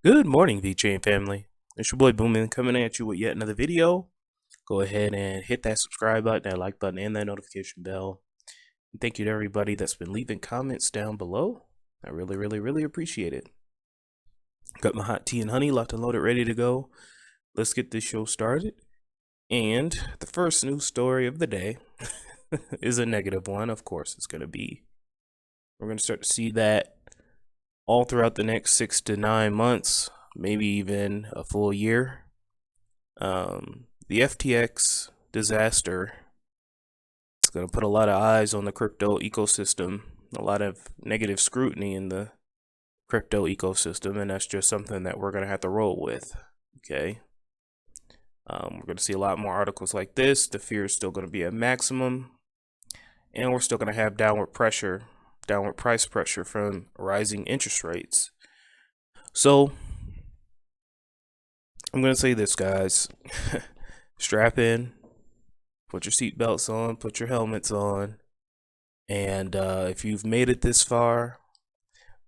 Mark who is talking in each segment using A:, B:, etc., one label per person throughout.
A: Good morning, VeChain family. It's your boy Boomin coming at you with yet another video. Go ahead and hit that subscribe button, that like button, and that notification bell. And thank you to everybody that's been leaving comments down below. I really appreciate it. Got my hot tea and honey locked and loaded, ready to go. Let's get this show started. And the first news story of the day is a negative one. Of course, it's going to be. We're going to start to see that all throughout the next 6 to 9 months, maybe even a full year. The FTX disaster is going to put a lot of eyes on the crypto ecosystem, a lot of negative scrutiny in the crypto ecosystem, and that's just something that we're going to have to roll with. Okay. We're going to see a lot more articles like this. The fear is still going to be at maximum, and we're still going to have downward price pressure from rising interest rates. So I'm going to say this, guys. Strap in, put your seatbelts on, put your helmets on, and if you've made it this far,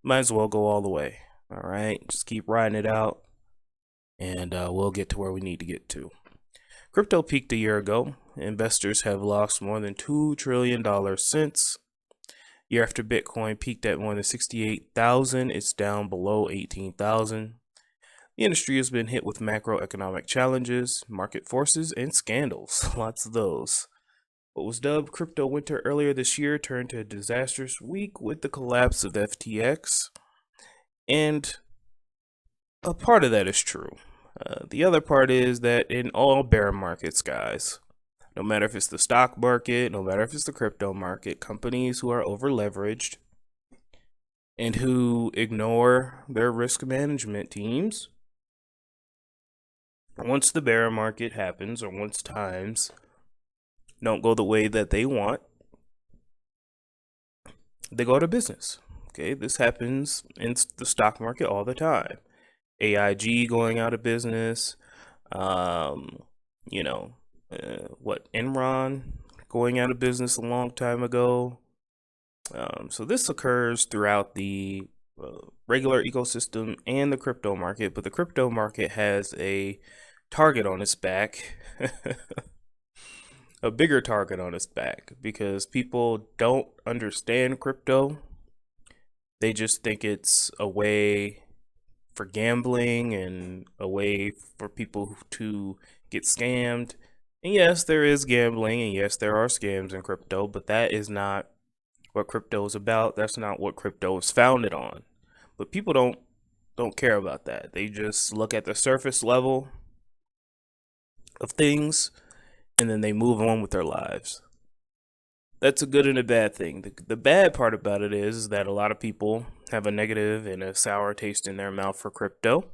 A: might as well go all the way. All right, just keep riding it out, and we'll get to where we need to get to. Crypto peaked a year ago. Investors have lost more than $2 trillion since. Year after Bitcoin peaked at more than 68,000, it's down below 18,000. The industry has been hit with macroeconomic challenges, market forces, and scandals. Lots of those. What was dubbed crypto winter earlier this year turned to a disastrous week with the collapse of FTX. And a part of that is true. The other part is that in all bear markets, guys, no matter if it's the stock market, no matter if it's the crypto market, companies who are over leveraged and who ignore their risk management teams, once the bear market happens, or once times don't go the way that they want, they go out of business. Okay, this happens in the stock market all the time. AIG going out of business, Enron going out of business a long time ago. So this occurs throughout the regular ecosystem and the crypto market, but the crypto market has a target on its back, a bigger target on its back, because people don't understand crypto. They just think it's a way for gambling and a way for people to get scammed. And yes, there is gambling, and yes, there are scams in crypto, but that is not what crypto is about. That's not what crypto is founded on. But people don't care about that. They just look at the surface level of things, and then they move on with their lives. That's a good and a bad thing. The bad part about it is that a lot of people have a negative and a sour taste in their mouth for crypto.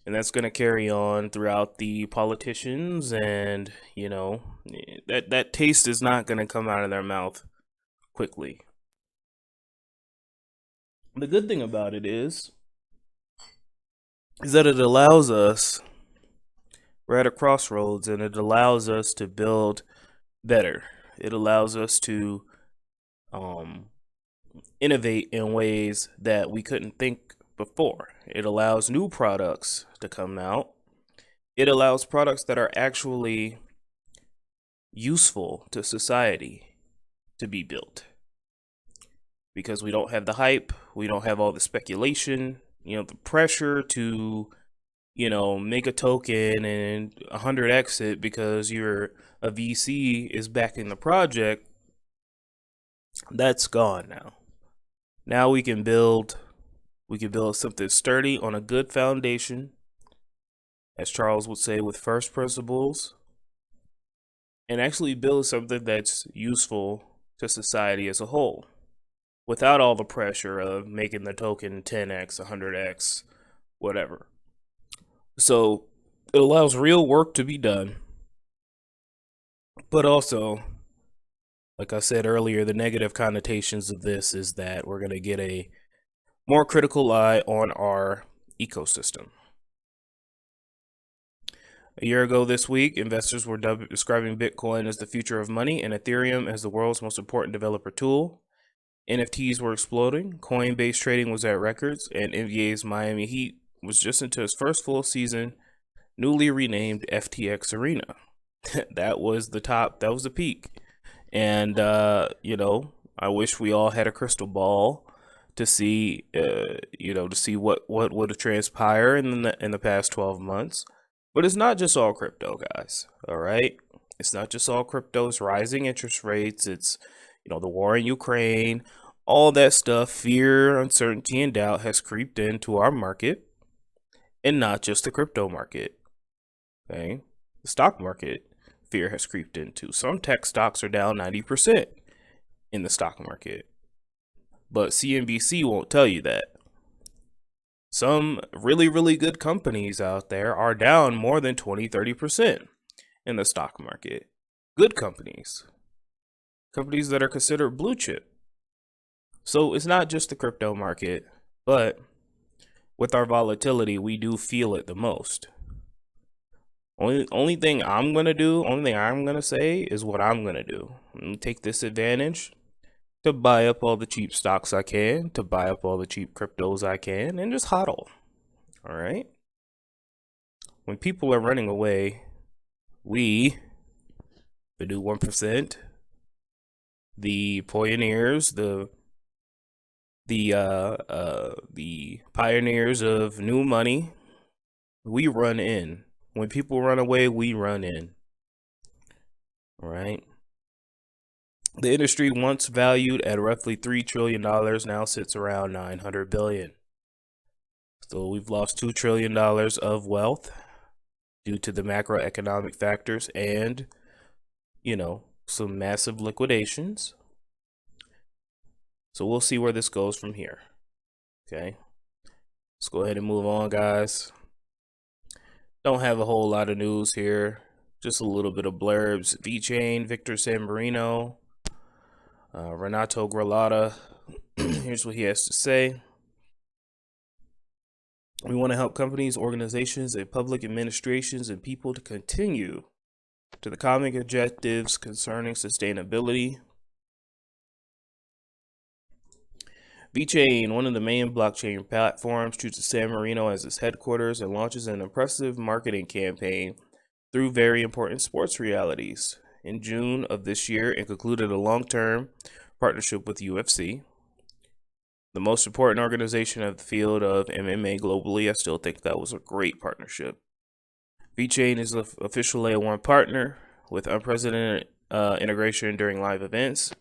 A: And that's going to carry on throughout the politicians, and that taste is not going to come out of their mouth quickly. The good thing about it is that it allows us, we're at a crossroads, and it allows us to build better. It allows us to innovate in ways that we couldn't think before. It allows new products to come out. It allows products that are actually useful to society to be built. Because we don't have the hype, we don't have all the speculation, the pressure to make a token and 100x it because you're a VC is backing the project. That's gone now. Now we can build something sturdy on a good foundation, as Charles would say, with first principles, and actually build something that's useful to society as a whole, without all the pressure of making the token 10x, 100x, whatever. So it allows real work to be done, but also, like I said earlier, the negative connotations of this is that we're going to get a more critical eye on our ecosystem. A year ago this week, investors were describing Bitcoin as the future of money and Ethereum as the world's most important developer tool. NFTs were exploding, Coinbase trading was at records, and NBA's Miami Heat was just into its first full season, newly renamed FTX Arena. That was the top, that was the peak. And you know, I wish we all had a crystal ball to see to see what would transpire in the past 12 months. But it's not just all crypto, guys. All right? It's not just all crypto. It's rising interest rates. It's the war in Ukraine, all that stuff, fear, uncertainty, and doubt has creeped into our market, and not just the crypto market. Okay? The stock market fear has creeped into. Some tech stocks are down 90% in the stock market. But CNBC won't tell you that. Some really, really good companies out there are down more than 20-30% in the stock market. Good companies. Companies that are considered blue chip. So it's not just the crypto market, but with our volatility, we do feel it the most. Only thing I'm gonna say is what I'm gonna do. I'm gonna take this advantage to buy up all the cheap stocks I can, to buy up all the cheap cryptos I can, and just hodl. All right? When people are running away, we, the new 1%, the pioneers, the pioneers of new money, we run in. When people run away, we run in. All right? The industry, once valued at roughly $3 trillion, now sits around $900 billion. So we've lost $2 trillion of wealth due to the macroeconomic factors and, some massive liquidations. So we'll see where this goes from here. Okay. Let's go ahead and move on, guys. Don't have a whole lot of news here. Just a little bit of blurbs. VeChain, Victor San Marino, Renato Gralata. Here's what he has to say. We want to help companies, organizations, and public administrations and people to continue to the common objectives concerning sustainability. VeChain, one of the main blockchain platforms, chooses San Marino as its headquarters and launches an impressive marketing campaign through very important sports realities. In June of this year, it concluded a long-term partnership with UFC, the most important organization of the field of MMA globally. I still think that was a great partnership. VeChain is the official Layer 1 partner with unprecedented integration during live events,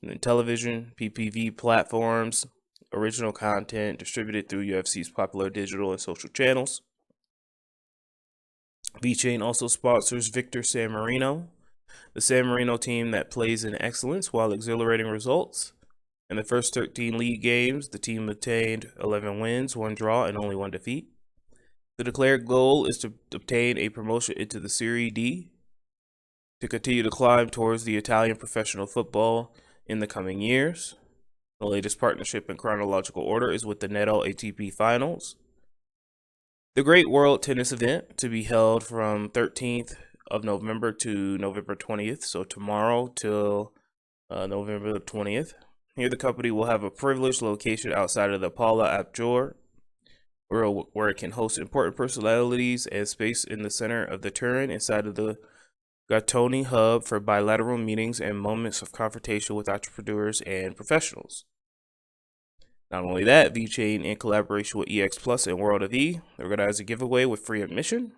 A: and television, PPV platforms, original content distributed through UFC's popular digital and social channels. VeChain also sponsors Victor San Marino, the San Marino team that plays in excellence while exhilarating results. In the first 13 league games, the team obtained 11 wins, 1 draw, and only 1 defeat. The declared goal is to obtain a promotion into the Serie D to continue to climb towards the Italian professional football in the coming years. The latest partnership in chronological order is with the Netto ATP Finals, the great world tennis event to be held from 13th of November to November 20th, so tomorrow till November 20th. Here the company will have a privileged location outside of the Paula Apjor, where it can host important personalities and space in the center of the Turin inside of the Gattoni hub for bilateral meetings and moments of confrontation with entrepreneurs and professionals. Not only that, VeChain, in collaboration with EX Plus and World of E, organized a giveaway with free admission,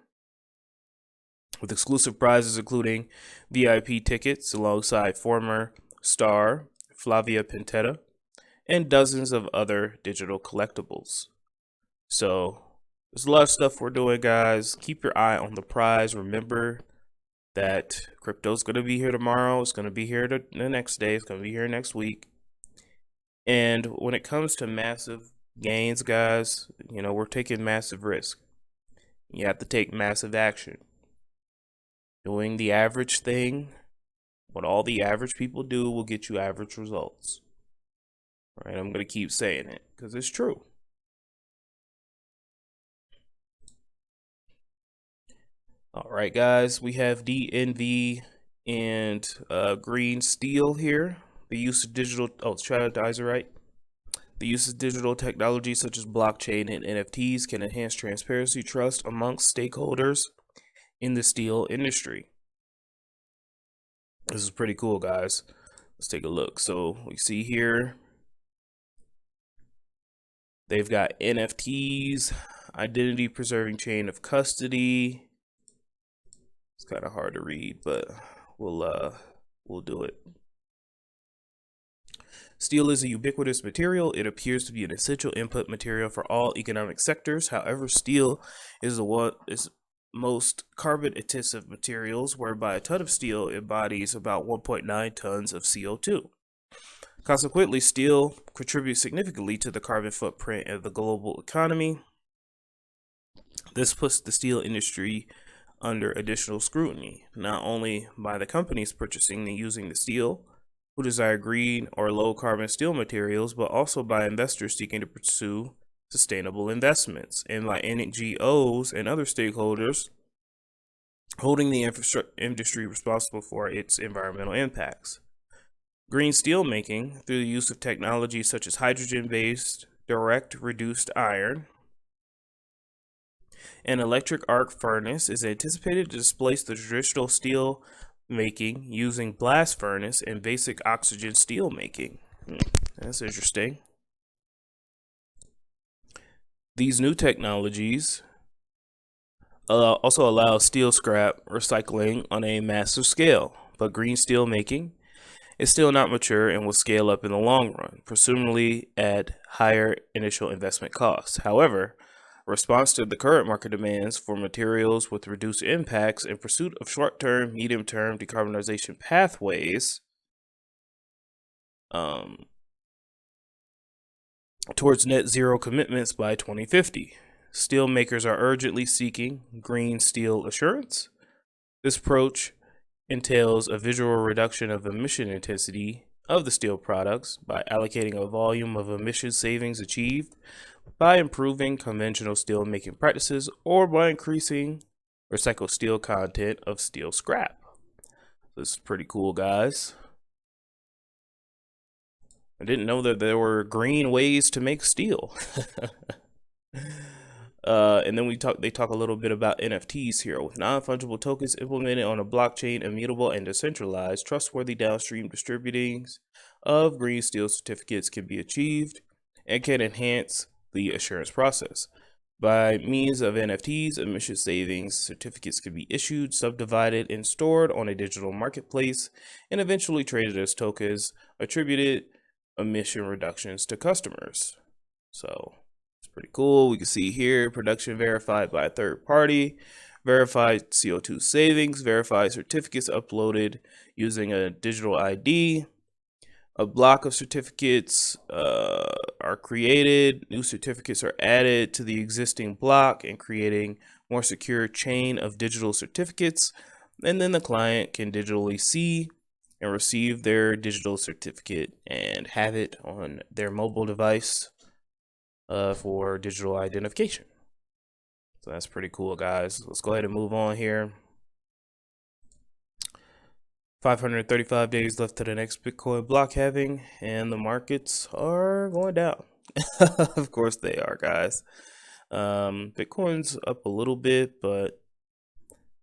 A: with exclusive prizes including VIP tickets alongside former star Flavia Pentetta and dozens of other digital collectibles. So there's a lot of stuff we're doing, guys. Keep your eye on the prize. Remember that crypto's going to be here tomorrow. It's going to be here the next day. It's going to be here next week. And when it comes to massive gains, guys, we're taking massive risk. You have to take massive action. Doing the average thing, what all the average people do, will get you average results. All right, I'm going to keep saying it because it's true. All right, guys, we have DNV and green steel here. The use of digital, Diazerite. The use of digital technology such as blockchain and NFTs can enhance transparency, trust amongst stakeholders in the steel industry. This is pretty cool, guys. Let's take a look. So we see here they've got NFTs, identity preserving chain of custody. It's kind of hard to read, but we'll do it. Steel is a ubiquitous material. It appears to be an essential input material for all economic sectors. However, steel is most carbon intensive materials, whereby a ton of steel embodies about 1.9 tons of CO2. Consequently, steel contributes significantly to the carbon footprint of the global economy. This puts the steel industry under additional scrutiny, not only by the companies purchasing and using the steel, who desire green or low carbon steel materials, but also by investors seeking to pursue sustainable investments, and by NGOs and other stakeholders holding the industry responsible for its environmental impacts. Green steel making, through the use of technology such as hydrogen-based direct reduced iron and electric arc furnace, is anticipated to displace the traditional steel making using blast furnace and basic oxygen steel making. That's interesting. These new technologies also allow steel scrap recycling on a massive scale, but green steel making is still not mature and will scale up in the long run, presumably at higher initial investment costs. However, response to the current market demands for materials with reduced impacts in pursuit of short-term, medium-term decarbonization pathways towards net zero commitments by 2050. Steel makers are urgently seeking green steel assurance. This approach entails a visual reduction of emission intensity of the steel products by allocating a volume of emission savings achieved by improving conventional steel making practices or by increasing recycled steel content of steel scrap. This is pretty cool, guys. I didn't know that there were green ways to make steel. And then they talk a little bit about NFTs here. With non-fungible tokens implemented on a blockchain, immutable and decentralized, trustworthy downstream distributings of green steel certificates can be achieved and can enhance the assurance process. By means of NFTs, emission savings certificates can be issued, subdivided, and stored on a digital marketplace, and eventually traded as tokens, attributed emission reductions to customers. So it's pretty cool. We can see here production verified by a third party, verified CO2 savings, verified certificates uploaded using a digital ID. A block of certificates are created. New certificates are added to the existing block and creating more secure chain of digital certificates. And then the client can digitally see and receive their digital certificate and have it on their mobile device for digital identification. So that's pretty cool, guys. Let's go ahead and move on here. 535 days left to the next Bitcoin block halving, and the markets are going down. Of course they are, guys. Bitcoin's up a little bit, but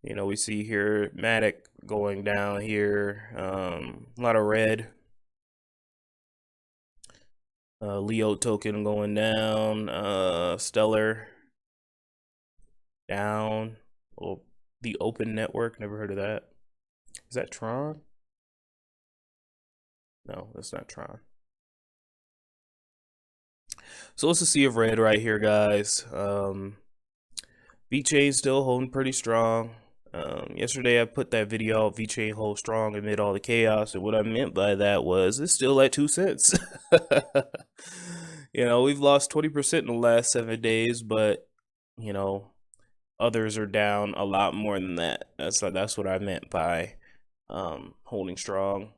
A: you know, we see here Matic going down here. A lot of red. Leo token going down. Stellar down. Oh, the Open Network, never heard of that. Is that Tron? No, that's not Tron. So it's a sea of red right here, guys. VeChain still holding pretty strong. Yesterday I put that video out, VeChain holds strong amid all the chaos, and what I meant by that was it's still at 2 cents. You know, we've lost 20% in the last 7 days, but you know, others are down a lot more than that. That's what I meant by holding strong.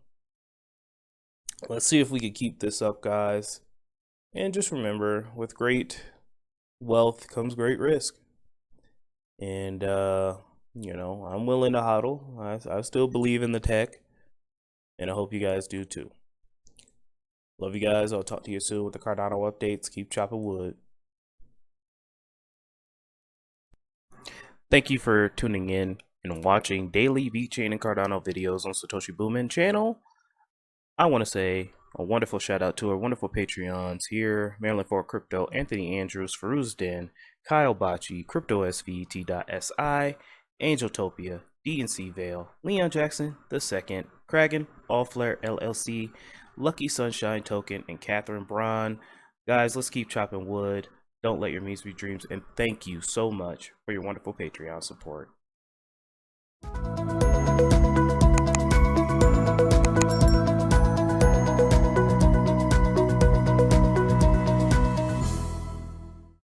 A: Let's see if we can keep this up, guys. And just remember, with great wealth comes great risk. And you know, I'm willing to hodl. I still believe in the tech, and I hope you guys do too. Love you guys. I'll talk to you soon with the Cardano updates. Keep chopping wood. Thank you for tuning in and watching daily VeChain and Cardano videos on Satoshi Boomin channel. I want to say a wonderful shout out to our wonderful Patreons here: Maryland for Crypto, Anthony Andrews, Faruz Den, Kyle Bachi, CryptoSVT.si, Angeltopia, DNC Vale, Leon Jackson II, Kragan, All Flare LLC, Lucky VeChain Token, and Catherine Braun. Guys, let's keep chopping wood. Don't let your means be dreams, and thank you so much for your wonderful Patreon support.